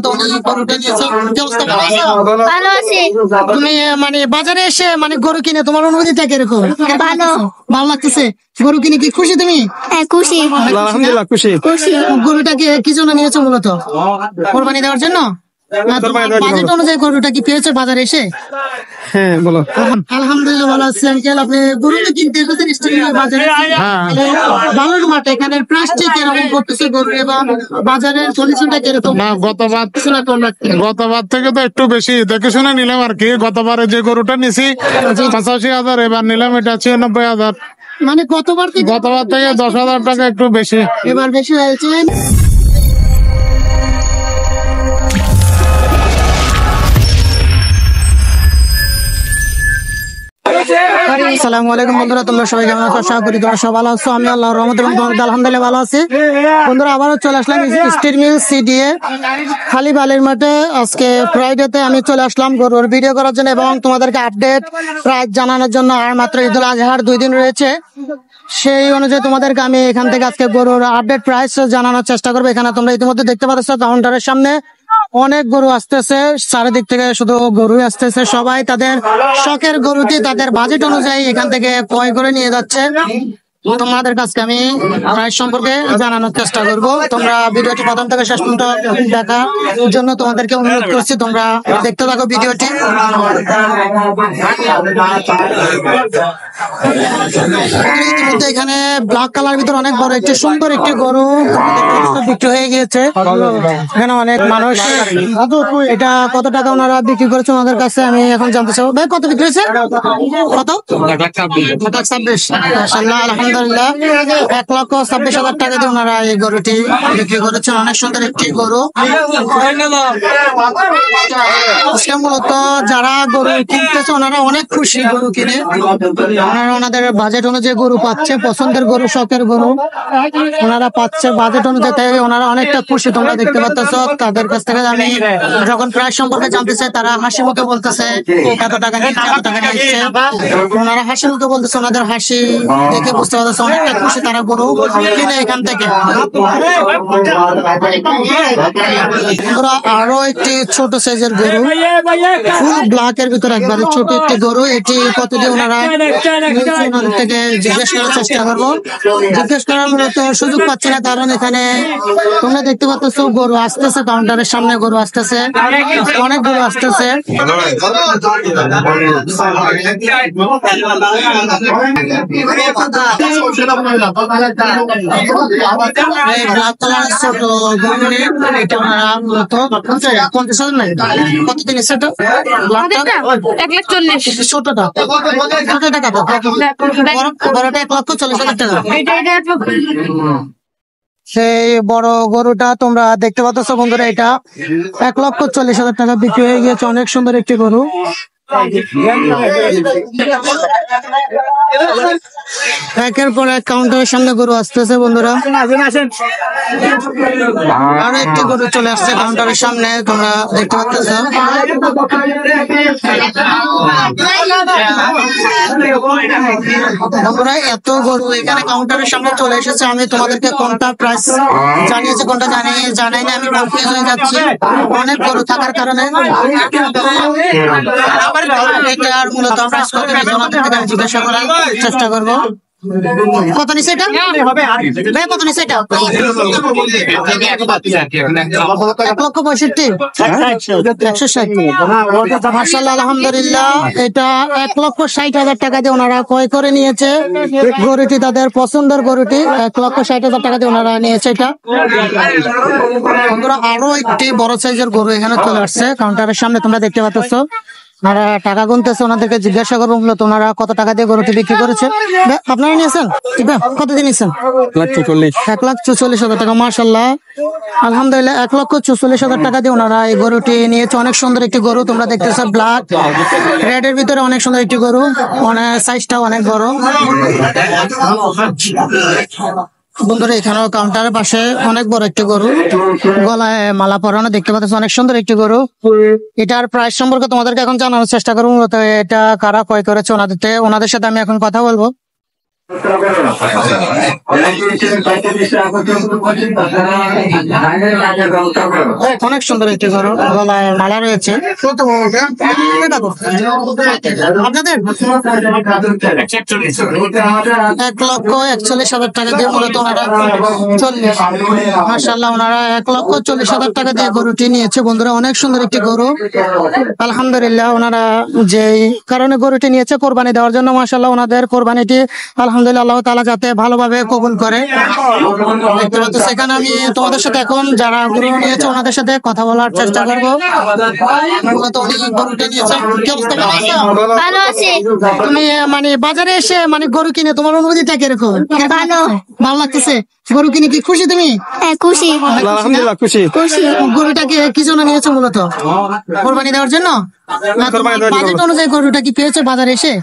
তুমি গরুটা নিয়েছো, কি অবস্থা, ভালো আছো? ভালো আছি। তুমি মানে বাজারে এসে মানে গরু কিনে তোমার অনুভূতিটা কিরকম? ভালো। ভালো লাগতেছে? গরু কিনে কি খুশি তুমি? হ্যাঁ খুশি। আলহামদুলিল্লাহ খুশি। গরুটাকে কি জন্য নিয়েছো মূলত? কোরবানি দেওয়ার জন্য? বাজেট অনুযায়ী গরুটা কি পেয়েছো বাজারে এসে? হ্যাঁ বলো। আলহামদুলিল্লাহ ভালো আছি আঙ্কেল। আপনি গরু কিনতে এসেছেন স্টেশনের বাজারে? বালুর মাঠ, এখানে প্রাইসটা কিরকম করতেছে গরু এবং বাজারের সলিউশনটা কিরকম? না, গতবার থেকে তো একটু বেশি দেখে শুনে নিলাম আর কি। গতবারে যে গরুটা নিছি 85,000, এবার নিলাম এটা 96,000। মানে গতবার থেকে 10,000 টাকা একটু বেশি। এবার বেশি হয়েছে। আসসালামু আলাইকুম বন্ধুরা, তোমরা সবাই কেমন আছো? আশা করি তোমরা সব ভালো আছো। আমি আল্লাহর রহমতে এবং তোমাদের আলহামদুলিল্লাহ ভালো আছি। বন্ধুরা আবারও চলে আসলাম স্টিল মিল সিডিএ খালি বালির মাঠে। আজকে ফ্রাইডেতে আমি চলে আসলাম গরুর ভিডিও করার জন্য এবং তোমাদেরকে আপডেট প্রাইস জানানোর জন্য। আর মাত্র ঈদুল আজহার 2 দিন রয়েছে, সেই অনুযায়ী তোমাদেরকে আমি এখান থেকে আজকে গরুর আপডেট প্রাইস জানানোর চেষ্টা করবো। এখানে তোমরা ইতিমধ্যে দেখতে পাচ্ছ কাউন্টারের সামনে অনেক গরু আসতেছে, চারিদিক থেকে শুধু গরুই আসতেছে। সবাই তাদের শখের গরুটি তাদের বাজেট অনুযায়ী এখান থেকে ক্রয় করে নিয়ে যাচ্ছে। তোমাদের কাছে আমি প্রাইস সম্পর্কে জানানোর চেষ্টা করব। তোমরা ভিডিওটি প্রথম থেকে শেষ পর্যন্ত দেখার জন্য তোমাদেরকে অনুরোধ করছি, তোমরা দেখতে থাকো ভিডিওটি। এখানে ব্ল্যাক কালার ভিতরে অনেক বড় একটি সুন্দর একটি গরু বিক্রি হয়ে গিয়েছে। এখানে অনেক মানুষ। এটা কত টাকা ওনারা বিক্রি করেছে ওনাদের কাছে আমি এখন জানতে চাবো। ভাই কত বিক্রি হয়েছে? কত? 1,26,000। মাশাআল্লাহ, আলহামদুলিল্লাহ। 1,26,000 টাকা দিয়ে ওনারা এই গরুটি বিক্রি করেছেন। অনেক সুন্দর একটি গরু। মূলত যারা গরু কিনতেছে ওনারা অনেক খুশি গরু কিনে। ওনারা ওনাদের বাজেট অনুযায়ী গরু পাচ্ছে, পছন্দের গরু, শখের গরু ওনারা পাচ্ছে বাজেট অনুযায়ী, তাই ওনারা অনেকটা খুশি। তোমরা দেখতে পাচ্ছ তাদের কাছ থেকে আমি যখন প্রাইস সম্পর্কে জানতে চাই তারা হাসি মুখে বলতেছে এত টাকা নিচ্ছে, এত টাকা নিচ্ছে। ওনারা হাসি মুখে বলতেছে, ওনাদের হাসি দেখে বুঝতে পারতেছে অনেকটা খুশি তারা গরু কিনে এখান থেকে। আরো একটি ছোট সাইজের গরু, ফুল ব্ল্যাক এর ভিতরে একবারে ছোট একটি গরু। এটি কত দিয়ে ওনারা ওনাদের থেকে জিজ্ঞেস করার চেষ্টা করবো। জিজ্ঞেস করার মূলত সুযোগ পাচ্ছি না, কারণ এখানে তোমরা দেখতে পাচ্ছ গরু আসতেছে, কাউন্টারের সামনে গরু আসতেছে, অনেক গরু আসতেছে। ছোট কতদিন সেটা? ছোটটা কত টাকা? বড়টা 1,40,000 টাকা। সেই বড় গরুটা তোমরা দেখতে পাচ্ছ বন্ধুরা, এটা 1,40,000 টাকা বিক্রি হয়ে গিয়েছে। অনেক সুন্দর একটি গরু। একের পর এক কাউন্টারের সামনে গরু আসতেছে বন্ধুরা। আরো একটি গরু চলে আসছে কাউন্টারের সামনে, তোমরা দেখতে পাচ্ছ। বন্ধুরা এত গরু এখানে কাউন্টারের সামনে চলে এসেছে, আমি তোমাদেরকে কোনটা প্রাইস জানিয়েছি কোনটা জানাই না, আমি কনফিউজ হয়ে যাচ্ছি অনেক গরু থাকার কারণে। আর মূলত জিজ্ঞাসা করার চেষ্টা করবো কত নিচে এটা? কত নিচে এটা? 1,65,000। 160। মাশাআল্লাহ, আলহামদুলিল্লাহ। এটা 1,60,000 টাকা দিয়ে ওনারা ক্রয় করে নিয়েছে গরুটি, তাদের পছন্দের গরুটি 1,60,000 টাকা দিয়ে ওনারা নিয়েছে এটা। বন্ধুরা আরো একটি বড় সাইজের গরু এখানে চলে আসছে কাউন্টারের সামনে, তোমরা দেখতে পাচ্ছ। ওনারা টাকা গুনতেছে, ওনাদেরকে জিজ্ঞাসা করবো মূলত ওনারা কত টাকা দিয়ে গরুটি বিক্রি করেছে। আপনারা নিয়েছেন? কত দিয়ে নিয়েছেন? 1,44,000 টাকা। মাশাআল্লাহ, আলহামদুলিল্লাহ। 1,44,000 টাকা দিয়ে ওনারা এই গরুটি নিয়েছে। অনেক সুন্দর একটি গরু, তোমরা দেখতেছো ব্ল্যাক রেড এর ভিতরে অনেক সুন্দর একটি গরু, অনেক সাইজটাও অনেক বড়। বন্ধুরা এখানেও কাউন্টারের পাশে অনেক বড় একটি গরু, গলায় মালা পরানো, দেখতে পাচ্ছ অনেক সুন্দর একটি গরু। এটার প্রাইস সম্পর্কে তোমাদেরকে এখন জানানোর চেষ্টা করবো। এটা কারা ক্রয় করেছে ওনাদের সাথে আমি এখন কথা বলবো। অনেক সুন্দর একটি গরু, গলায় মালা রয়েছে। আপনাদের 1,41,000 টাকা দিয়ে মূলত ওনারা 40, মাশাআল্লাহ, ওনারা 1,40,000 টাকা দিয়ে গরুটি নিয়েছে। বন্ধুরা, অনেক সুন্দর একটি গরু, আলহামদুলিল্লাহ। ওনারা যেই কারণে গরুটি নিয়েছে কোরবানি দেওয়ার জন্য, মাশাআল্লাহ, ওনাদের কোরবানিটি আলহামদুলিল্লাহ আল্লাহ তাআলা যাতে ভালোভাবে কবুল করে। দেখতে পাচ্ছ, সেখানে আমি তোমাদের সাথে এখন যারা গরু নিয়েছে ওনাদের সাথে কথা বলার চেষ্টা করবো। গরুটি নিয়েছে, কি অবস্থা, ভালো আছো? ভালো আছি। তুমি মানে বাজারে এসে মানে গরু কিনে তোমার অনুভূতিটা কিরকম? ভালো। ভালো লাগতেছে? গরু কিনে কি খুশি তুমি? হ্যাঁ, খুশি। আলহামদুলিল্লাহ খুশি। গরুটাকে কি জন্য নিয়েছো মূলত? কোরবানি দেওয়ার জন্য? কোরবানি দেওয়ার জন্য। বাজেট অনুযায়ী গরুটা কি পেয়েছো বাজারে এসে?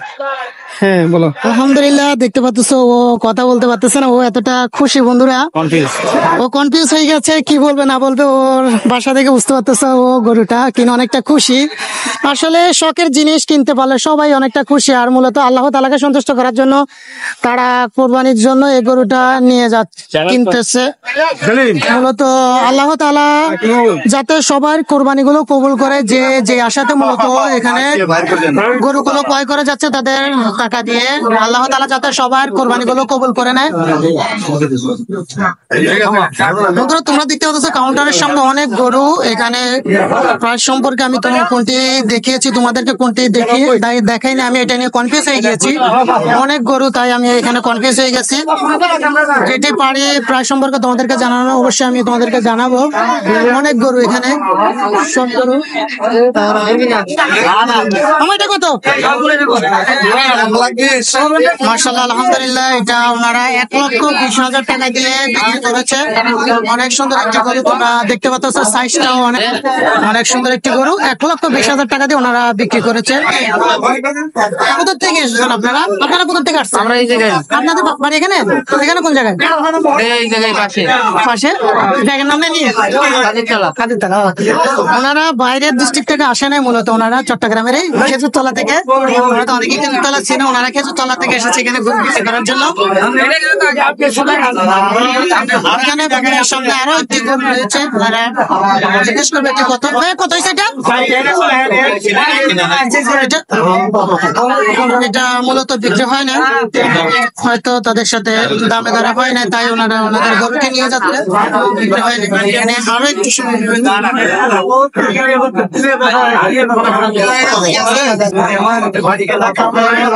হ্যাঁ বলো। আলহামদুলিল্লাহ, দেখতে পাচ্ছ ও কথা বলতে পারতেছে না, ও এতটা খুশি। বন্ধুরা, ও কনফিউজ হয়ে গেছে, কি বলবে না বলবে। ওর বাসা থেকে বুঝতে পারতেছে ও গরুটা কিনে অনেকটা খুশি। আসলে শখের জিনিস কিনতে পারলে সবাই অনেকটা খুশি, আর মূলত আল্লাহ তাআলাকে সন্তুষ্ট করার জন্য তারা কোরবানির জন্য এই গরুটা নিয়ে কিনতেছে। মূলত আল্লাহ তাআলা যাতে সবার কোরবানি গুলো কবুল করে, যে আশাতে মূলত এখানে গরুগুলো ক্রয় করে যাচ্ছে তাদের টাকা দিয়ে, আল্লাহ তাআলা যাতে সবার কোরবানি গুলো কবুল করে নেয়। বন্ধুরা, তোমরা দেখতে পাচ্ছ কাউন্টারের সামনে অনেক গরু। এখানে প্রাইস সম্পর্কে আমি তোমার কোনটি দেখিয়েছি, তোমাদেরকে কোনটি দেখাই না, আমি এটা নিয়ে কনফিউজ হয়ে গেছি। অনেক গরু, তাই আমি এখানে কনফিউজ হয়ে গেছি। যেটি পারি প্রাইস সম্পর্কে তোমাদেরকে জানানো অবশ্যই আমি তোমাদেরকে জানাবো। অনেক গরু এখানে, সব গরু। আমার এটা কত? মাশাআল্লাহ, আলহামদুলিল্লাহ, এটা ওনারা 1,20,000 টাকা দিয়ে বিক্রি করেছে। অনেক সুন্দর একটি গরু, তোমরা দেখতে পাচ্ছ সাইজটাও অনেক সুন্দর একটি গরু। 1,20,000 টাকা দিয়ে ওনারা বিক্রি করেছে। কোথা থেকে এসেছেন আপনারা? আপনারা কোথা থেকে আসছেন? আমরা এই জায়গায়, আপনাদের বাড়ি এখানে? এখানে কোন জায়গায়? এই জায়গায় পাশে পাশে জায়গার নাম নেই? কাদিরতলা। কাদিরতলা। ওনারা বাইরের ডিস্ট্রিক্ট থেকে আসে নাই, মূলত ওনারা চট্টগ্রামের এই খেজুরতলা থেকে। ওনারা তো অনেকেই খেজুরতলা ছিল, ওনারা খেজুরতলা থেকে এসেছে এখানে গরু বিক্রি করার জন্য। এখানে বাজারের সামনে আরো একটি গরু রয়েছে, ওনারা জিজ্ঞেস করবে এটি কত, কত হয়েছে এটা? এটা মূলত বিক্রি হয় না, হয়তো তাদের সাথে দামে দরে হয় না, তাই ওনারা ওনাদের গরুকে নিয়ে যাচ্ছে, বিক্রি হয় না। এখানে আরো একটু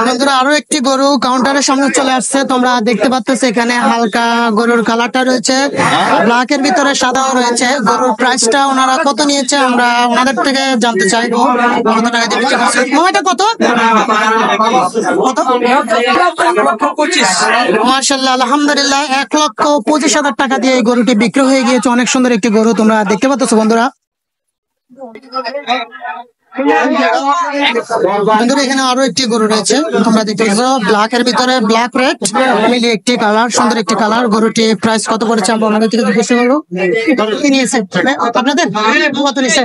বন্ধুরা, আরো একটি গরু কাউন্টারের সামনে চলে আসছে। তোমরা দেখতে পাচ্ছ এখানে হালকা গরুর কালারটা রয়েছে, ব্ল্যাকের ভিতরে সাদাও রয়েছে। গরুর প্রাইসটা ওনারা কত নিয়েছে আমরা ওনাদের থেকে জানতে চাইবো। কত টাকা দিয়ে বিক্রি করছে? এটা কত? কত? মাশাআল্লাহ, আলহামদুলিল্লাহ, 1,25,000 টাকা দিয়ে এই গরুটি বিক্রি হয়ে গিয়েছে। অনেক সুন্দর একটি গরু, তোমরা দেখতে পাচ্ছ বন্ধুরা। বন্ধুরা, এখানে আরো একটি গরু রয়েছে, তোমরা দেখতে পাচ্ছ ব্ল্যাক এর ভিতরে ব্ল্যাক রেড মিলিয়ে একটি কালার, সুন্দর একটি কালার। গরুটি প্রাইস কত পড়েছে আমরা ওনাদের থেকে জিজ্ঞেস করবো। কি নিয়েছে আপনাদের? কত নিয়েছে?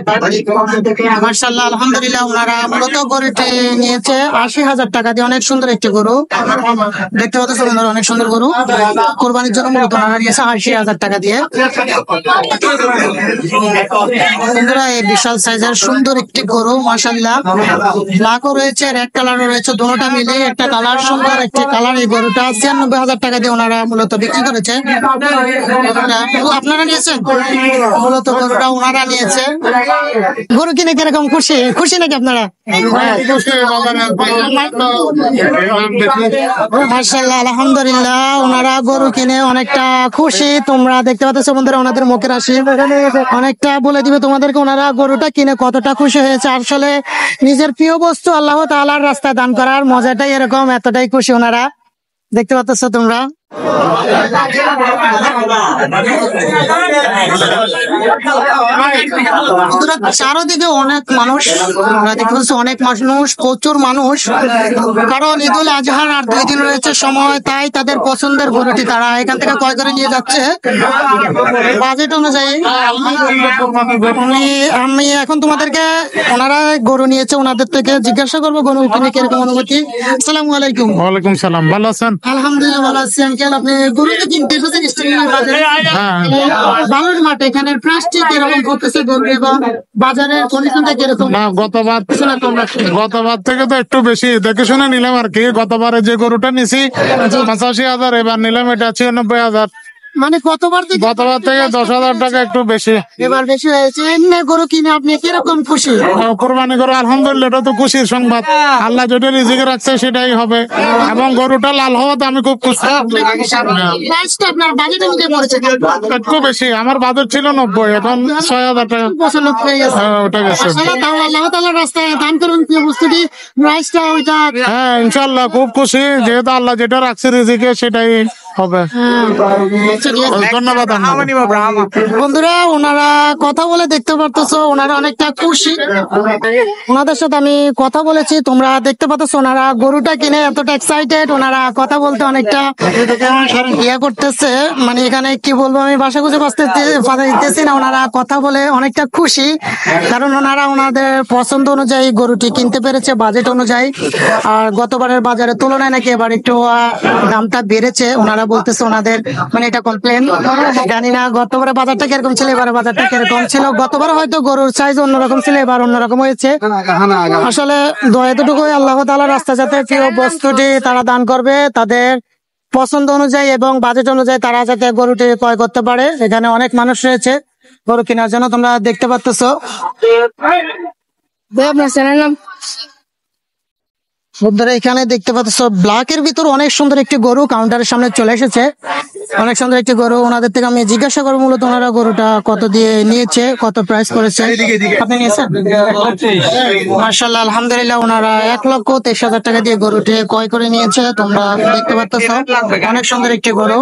মাশাআল্লাহ, আলহামদুলিল্লাহ, ওনারা মূলত গরুটি নিয়েছে 80,000 টাকা দিয়ে। অনেক সুন্দর একটি গরু, দেখতে পাচ্ছ বন্ধুরা, অনেক সুন্দর গরু। কোরবানির জন্য মূলত ওনারা নিয়েছে 80,000 টাকা দিয়ে। বন্ধুরা, এই বিশাল সাইজের সুন্দর একটি গরু, মাশাআল্লাহ, ব্ল্যাকও রয়েছে, রেড কালারও রয়েছে, দুটোটা মিলে একটা কালার, সুন্দর একটি কালার। এই গরুটা 96,000 টাকা দিয়ে ওনারা মূলত বিক্রি করেছে। আপনারা নিয়েছেন? মূলত গরুটা ওনারা নিয়েছে। গরু কিনে কিরকম খুশি? খুশি নাকি আপনারা? মাশাআল্লাহ, আলহামদুলিল্লাহ, ওনারা গরু কিনে অনেকটা খুশি। তোমরা দেখতে পাচ্ছ বন্ধুরা, ওনাদের মুখের হাসি অনেকটা বলে দিবে তোমাদেরকে ওনারা গরুটা কিনে কতটা খুশি হয়েছে। আসলে নিজের প্রিয় বস্তু আল্লাহ তাআলার রাস্তায় দান করার মজাটাই এরকম, এতটাই খুশি ওনারা। দেখতে পাচ্ছ তোমরা, বন্ধুরা, চারদিকে অনেক মানুষ, আমরা দেখতে পাচ্ছি অনেক মানুষ, প্রচুর মানুষ, কারণ ঈদুল আজহার আর 2 দিন রয়েছে সময়, তাই তাদের পছন্দের গরুটি তারা এখান থেকে ক্রয় করে নিয়ে যাচ্ছে বাজেট অনুযায়ী। আমি এখন তোমাদেরকে, ওনারা গরু নিয়েছে, ওনাদের থেকে জিজ্ঞাসা করবো গরু কিনে কিরকম অনুভূতি। আসসালামু আলাইকুম। ওয়ালাইকুম সালাম, ভালো আছেন? আলহামদুলিল্লাহ ভালো আছি আঙ্কেল। আপনি গরু তো কিনতে এসেছেন স্টেডিয়ামের বাজারে, হ্যাঁ। বালুর মাঠে, এখানে প্রাইসটি কিরকম করতেছে গরু এবং বাজারের কন্ডিশনটা কিরকম? না, গতবার থেকে তো একটু বেশি দেখে শুনে নিলাম আর কি। গতবারে যে গরুটা নিছি 85,000, এবার নিলাম এটা 96,000। মানে গতবার থেকে 10,000 টাকা একটু বেশি। এবার বেশি হয়েছে। এমনি গরু কিনে আপনি কিরকম খুশি? কোরবানি করে আলহামদুলিল্লাহ, এটা তো খুশির সংবাদ। আল্লাহ যেটা রিজিকে রাখছে সেটাই হবে, এবং গরুটা লাল হওয়াতে আমি খুব খুশি। প্রাইসটা আপনার বাজেট অনুযায়ী পড়েছে একটু বেশি, আমার বাজেট ছিল 90, এখন 6,000 টাকা। পছন্দ হয়ে গেছে। হ্যাঁ, ওটা গেছে। আসলে তাও আল্লাহ তাআলার রাস্তায় দান করুন প্রিয় বস্তুটি, প্রাইসটা ওইটা। হ্যাঁ, ইনশাল্লাহ খুব খুশি, যেহেতু আল্লাহ যেটা রাখছে রিজিকে সেটাই হবে। ধন্যবাদ। বন্ধুরা, ওনারা কথা বলে দেখতে পারতেছো, ওনারা অনেকটা খুশি। ওনাদের সাথে আমি কথা বলেছি, তোমরা দেখতে পাচ্ছ ওনারা গরুটা কিনে এতটা এক্সাইটেড, ওনারা কথা বলতে অনেকটা ইয়ে করতেছে। মানে এখানে কি বলবো, আমি ভাষা খুঁজে পাচ্ছি না। ওনারা কথা বলে অনেকটা খুশি, কারণ ওনারা ওনাদের পছন্দ অনুযায়ী গরুটি কিনতে পেরেছে বাজেট অনুযায়ী। আর গতবারের বাজারের তুলনায় নাকি এবার একটু দামটা বেড়েছে। ওনারা বলতেছে ওনাদের, মানে এটা কমপ্লেন, জানি না গতবারে বাজারটা কিরকম ছিল, এবারে বাজারটা কিরকম ছিল। গতবারে হয়তো গরুর সাইজ অন্যরকম ছিল, এবার অন্যরকম হয়েছে। আসলে দয়া এতটুকুই, আল্লাহ তাআলার রাস্তা যাতে প্রিয় বস্তুটি তারা দান করবে তাদের পছন্দ অনুযায়ী এবং বাজেট অনুযায়ী, তারা যাতে গরুটি ক্রয় করতে পারে। এখানে অনেক মানুষ রয়েছে গরু কেনার জন্য, তোমরা দেখতে পাচ্ছ। আপনার চ্যানেল নাম? বন্ধুরা, এখানে দেখতে পাচ্ছ ব্ল্যাকের ভিতর অনেক সুন্দর একটি গরু কাউন্টারের সামনে চলে এসেছে। অনেক সুন্দর একটি গরু। ওনাদের থেকে আমি জিজ্ঞাসা করবো মূলত ওনারা গরুটা কত দিয়ে নিয়েছে, কত প্রাইস করেছে। আপনি নিয়েছেন? মাশাআল্লাহ, আলহামদুলিল্লাহ। ওনারা 1,23,000 টাকা দিয়ে গরুটি ক্রয় করে নিয়েছে। তোমরা দেখতে পাচ্ছ অনেক সুন্দর একটি গরু।